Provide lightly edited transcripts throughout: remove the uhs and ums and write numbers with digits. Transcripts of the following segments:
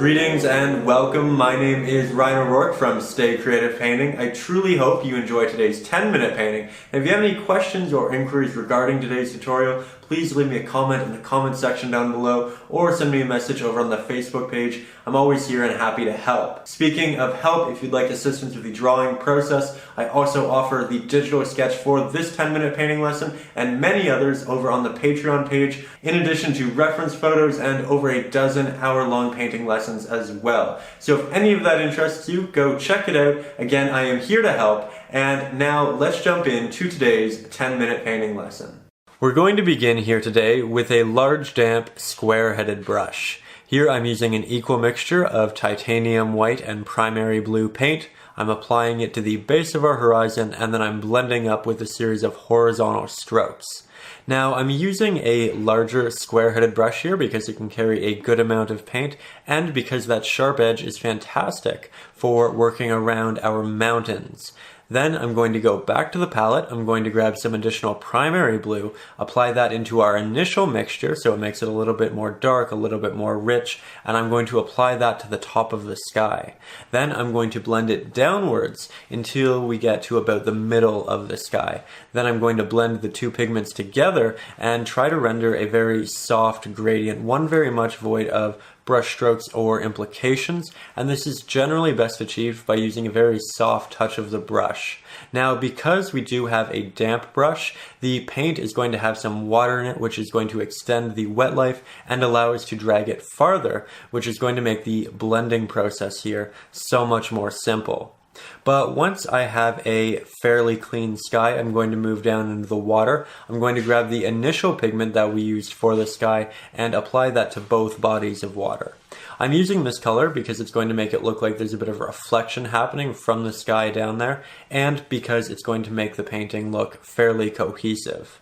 Greetings and welcome. My name is Ryan O'Rourke from Stay Creative Painting. I truly hope you enjoy today's 10-minute painting. And if you have any questions or inquiries regarding today's tutorial, please leave me a comment in the comment section down below or send me a message over on the Facebook page. I'm always here and happy to help. Speaking of help, if you'd like assistance with the drawing process, I also offer the digital sketch for this 10-minute painting lesson and many others over on the Patreon page, in addition to reference photos and over a dozen hour-long painting lessons as well. So if any of that interests you, go check it out. Again, I am here to help. And now let's jump into today's 10-minute painting lesson. We're going to begin here today with a large, damp, square-headed brush. Here I'm using an equal mixture of titanium white and primary blue paint. I'm applying it to the base of our horizon, and then I'm blending up with a series of horizontal strokes. Now I'm using a larger square-headed brush here because it can carry a good amount of paint and because that sharp edge is fantastic for working around our mountains. Then I'm going to go back to the palette. I'm going to grab some additional primary blue, apply that into our initial mixture so it makes it a little bit more dark, a little bit more rich, and I'm going to apply that to the top of the sky. Then I'm going to blend it downwards until we get to about the middle of the sky. Then I'm going to blend the two pigments together and try to render a very soft gradient, one very much void of brush strokes or implications, and this is generally best achieved by using a very soft touch of the brush. Now, because we do have a damp brush, the paint is going to have some water in it, which is going to extend the wet life and allow us to drag it farther, which is going to make the blending process here so much more simple. But once I have a fairly clean sky, I'm going to move down into the water. I'm going to grab the initial pigment that we used for the sky and apply that to both bodies of water. I'm using this color because it's going to make it look like there's a bit of a reflection happening from the sky down there, and because it's going to make the painting look fairly cohesive.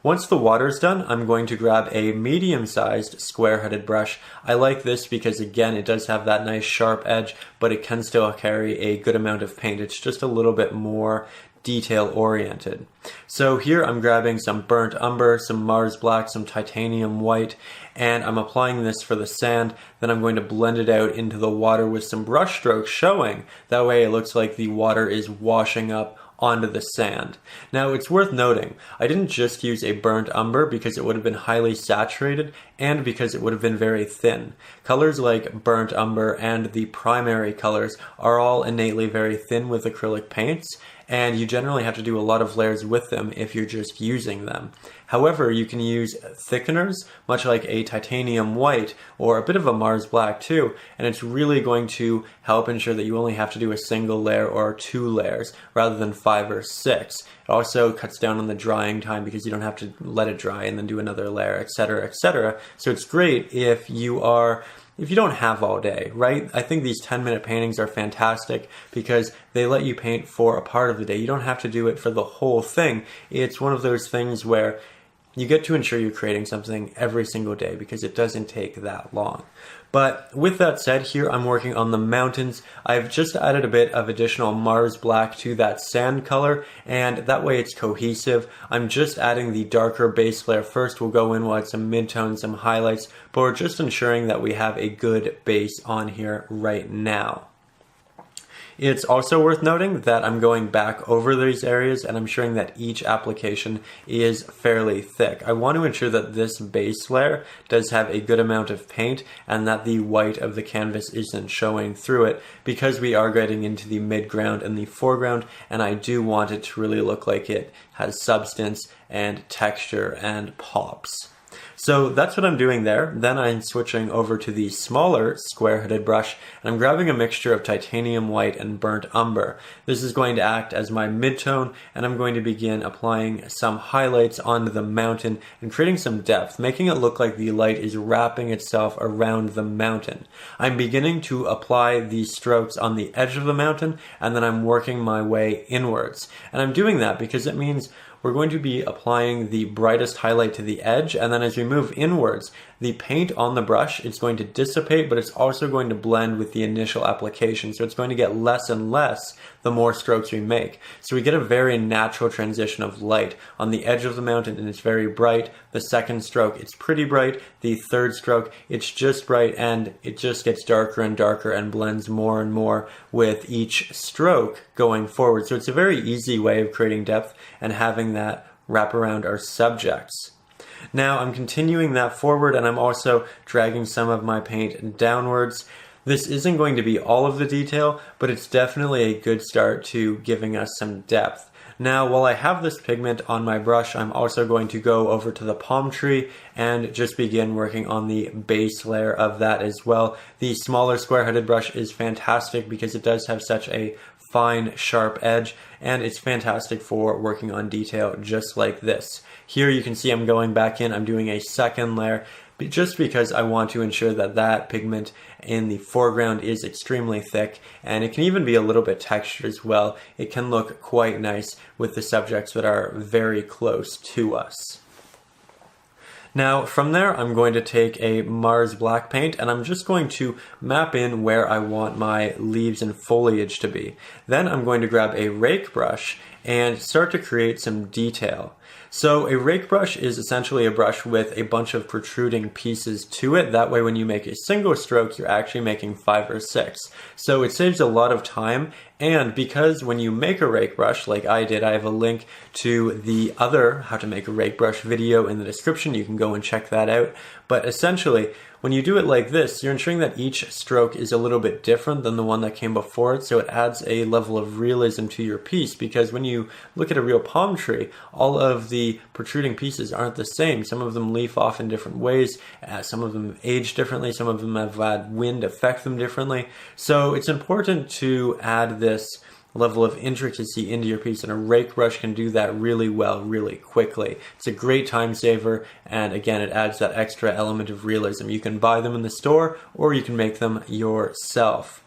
Once the water's done, I'm going to grab a medium-sized square-headed brush. I like this because, again, it does have that nice sharp edge, but it can still carry a good amount of paint. It's just a little bit more detail-oriented. So here I'm grabbing some burnt umber, some Mars black, some titanium white, and I'm applying this for the sand. Then I'm going to blend it out into the water with some brush strokes showing. That way it looks like the water is washing up onto the sand. Now it's worth noting, I didn't just use a burnt umber because it would have been highly saturated and because it would have been very thin. Colors like burnt umber and the primary colors are all innately very thin with acrylic paints, and you generally have to do a lot of layers with them if you're just using them. However, you can use thickeners, much like a titanium white or a bit of a Mars black too, and it's really going to help ensure that you only have to do a single layer or 2 layers rather than 5 or 6. It also cuts down on the drying time because you don't have to let it dry and then do another layer, etc., etc. So it's great if you don't have all day, right? I think these 10-minute paintings are fantastic because they let you paint for a part of the day. You don't have to do it for the whole thing. It's one of those things where you get to ensure you're creating something every single day because it doesn't take that long. But with that said, here I'm working on the mountains. I've just added a bit of additional Mars black to that sand color, and that way it's cohesive. I'm just adding the darker base layer first. We'll go in, we'll add some midtones, some highlights, but we're just ensuring that we have a good base on here right now. It's also worth noting that I'm going back over these areas and I'm ensuring that each application is fairly thick. I want to ensure that this base layer does have a good amount of paint and that the white of the canvas isn't showing through it because we are getting into the midground and the foreground, and I do want it to really look like it has substance and texture and pops. So that's what I'm doing there. Then I'm switching over to the smaller square-headed brush, and I'm grabbing a mixture of titanium white and burnt umber. This is going to act as my midtone, and I'm going to begin applying some highlights onto the mountain and creating some depth, making it look like the light is wrapping itself around the mountain. I'm beginning to apply these strokes on the edge of the mountain, and then I'm working my way inwards. And I'm doing that because it means we're going to be applying the brightest highlight to the edge, and then as we move inwards, the paint on the brush is going to dissipate, but it's also going to blend with the initial application. So it's going to get less and less the more strokes we make. So we get a very natural transition of light. On the edge of the mountain, and it's very bright. The second stroke, it's pretty bright. The third stroke, it's just bright, and it just gets darker and darker and blends more and more with each stroke going forward. So it's a very easy way of creating depth and having that wrap around our subjects. Now I'm continuing that forward, and I'm also dragging some of my paint downwards. This isn't going to be all of the detail, but it's definitely a good start to giving us some depth. Now, while I have this pigment on my brush, I'm also going to go over to the palm tree and just begin working on the base layer of that as well. The smaller square-headed brush is fantastic because it does have such a fine, sharp edge, and it's fantastic for working on detail just like this. Here you can see I'm going back in, I'm doing a second layer, just because I want to ensure that that pigment in the foreground is extremely thick, and it can even be a little bit textured as well. It can look quite nice with the subjects that are very close to us. Now from there I'm going to take a Mars black paint, and I'm just going to map in where I want my leaves and foliage to be. Then I'm going to grab a rake brush and start to create some detail. So a rake brush is essentially a brush with a bunch of protruding pieces to it. That way when you make a single stroke, you're actually making 5 or 6. So it saves a lot of time, and because when you make a rake brush, like I did, I have a link to the other how to make a rake brush video in the description. You can go and check that out. But essentially, when you do it like this, you're ensuring that each stroke is a little bit different than the one that came before it, so it adds a level of realism to your piece, because when you look at a real palm tree, all of the protruding pieces aren't the same. Some of them leaf off in different ways, some of them age differently, some of them have had wind affect them differently. So it's important to add this level of intricacy into your piece, and a rake brush can do that really well, really quickly. It's a great time saver, and again, it adds that extra element of realism. You can buy them in the store, or you can make them yourself.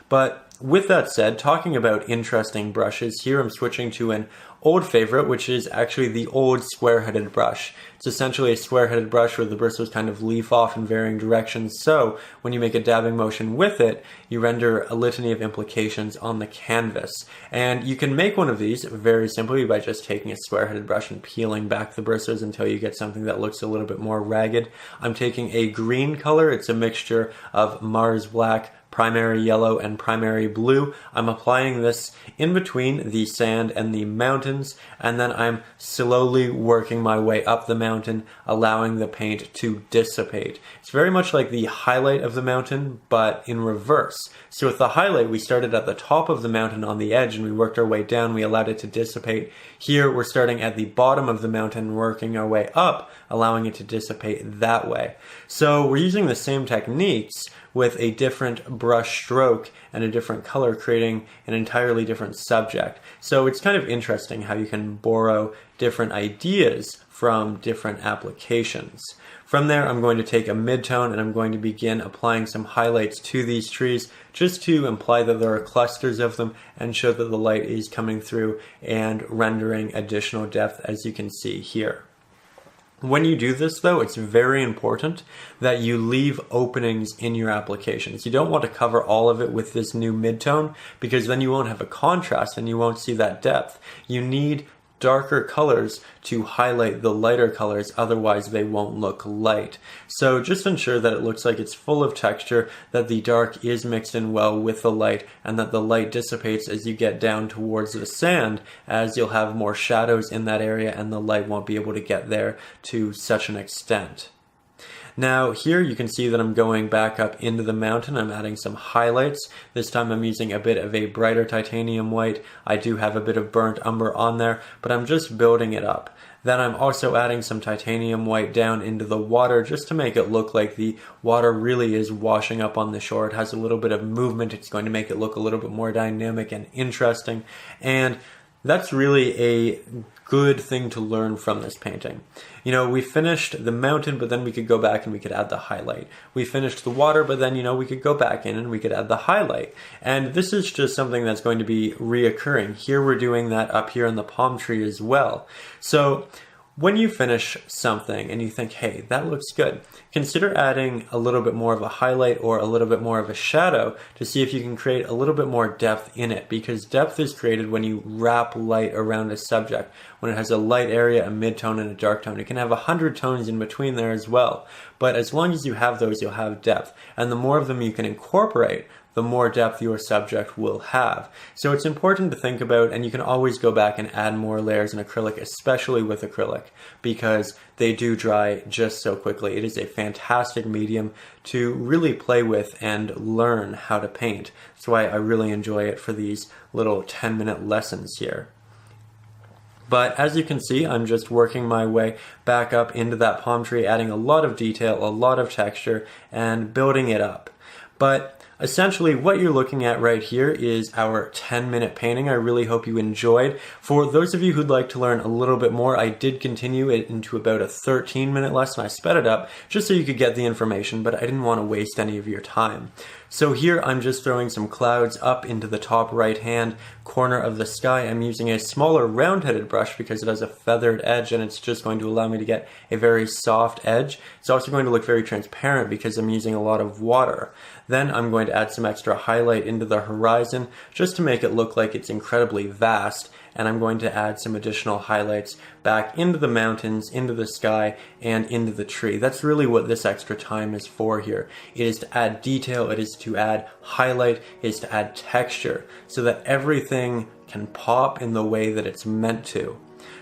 But with that said, talking about interesting brushes, here I'm switching to an old favorite, which is actually the old square-headed brush. It's essentially a square-headed brush where the bristles kind of leaf off in varying directions, so when you make a dabbing motion with it, you render a litany of implications on the canvas. And you can make one of these very simply by just taking a square-headed brush and peeling back the bristles until you get something that looks a little bit more ragged. I'm taking a green color. It's a mixture of Mars black, primary yellow, and primary blue. I'm applying this in between the sand and the mountains, and then I'm slowly working my way up the mountain, allowing the paint to dissipate. It's very much like the highlight of the mountain, but in reverse. So with the highlight, we started at the top of the mountain on the edge, and we worked our way down, we allowed it to dissipate. Here, we're starting at the bottom of the mountain, working our way up, allowing it to dissipate that way. So we're using the same techniques with a different brush stroke and a different color, creating an entirely different subject. So it's kind of interesting how you can borrow different ideas from different applications. From there, I'm going to take a midtone and I'm going to begin applying some highlights to these trees just to imply that there are clusters of them and show that the light is coming through and rendering additional depth, as you can see here. When you do this though, it's very important that you leave openings in your applications. You don't want to cover all of it with this new midtone, because then you won't have a contrast and you won't see that depth. You need darker colors to highlight the lighter colors, otherwise they won't look light. So just ensure that it looks like it's full of texture, that the dark is mixed in well with the light, and that the light dissipates as you get down towards the sand, as you'll have more shadows in that area and the light won't be able to get there to such an extent. Now here you can see that I'm going back up into the mountain. I'm adding some highlights. This time I'm using a bit of a brighter titanium white. I do have a bit of burnt umber on there, but I'm just building it up. Then I'm also adding some titanium white down into the water just to make it look like the water really is washing up on the shore. It has a little bit of movement. It's going to make it look a little bit more dynamic and interesting. And that's really a good thing to learn from this painting. You know, we finished the mountain, but then we could go back and we could add the highlight. We finished the water, but then, you know, we could go back in and we could add the highlight. And this is just something that's going to be reoccurring. Here we're doing that up here in the palm tree as well. So when you finish something and you think, hey, that looks good, consider adding a little bit more of a highlight or a little bit more of a shadow to see if you can create a little bit more depth in it, because depth is created when you wrap light around a subject, when it has a light area, a mid-tone, and a dark tone. It can have 100 tones in between there as well, but as long as you have those, you'll have depth, and the more of them you can incorporate, the more depth your subject will have. So it's important to think about, and you can always go back and add more layers in acrylic, especially with acrylic, because they do dry just so quickly. It is a fantastic medium to really play with and learn how to paint. That's why I really enjoy it for these little 10-minute lessons here. But as you can see, I'm just working my way back up into that palm tree, adding a lot of detail, a lot of texture, and building it up. But essentially, what you're looking at right here is our 10-minute painting. I really hope you enjoyed. For those of you who'd like to learn a little bit more, I did continue it into about a 13-minute lesson. I sped it up just so you could get the information, but I didn't want to waste any of your time. So here I'm just throwing some clouds up into the top right-hand corner of the sky. I'm using a smaller round-headed brush because it has a feathered edge and it's just going to allow me to get a very soft edge. It's also going to look very transparent because I'm using a lot of water. Then I'm going to add some extra highlight into the horizon just to make it look like it's incredibly vast. And I'm going to add some additional highlights back into the mountains, into the sky, and into the tree. That's really what this extra time is for here. It is to add detail, it is to add highlight, it is to add texture, so that everything can pop in the way that it's meant to.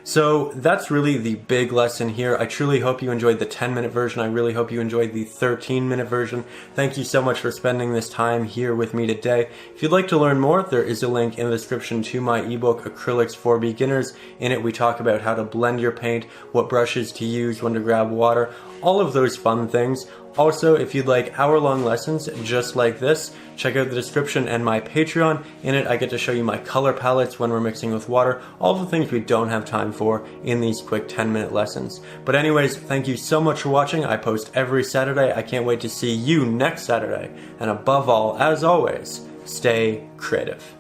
So that's really the big lesson here. I truly hope you enjoyed the 10-minute version. I really hope you enjoyed the 13-minute version. Thank you so much for spending this time here with me today. If you'd like to learn more, there is a link in the description to my ebook, Acrylics for Beginners. In it, we talk about how to blend your paint, what brushes to use, when to grab water, all of those fun things. Also, if you'd like hour-long lessons just like this, check out the description and my Patreon. In it, I get to show you my color palettes when we're mixing with water, all the things we don't have time for in these quick 10-minute lessons. But anyways, thank you so much for watching. I post every Saturday. I can't wait to see you next Saturday. And above all, as always, stay creative.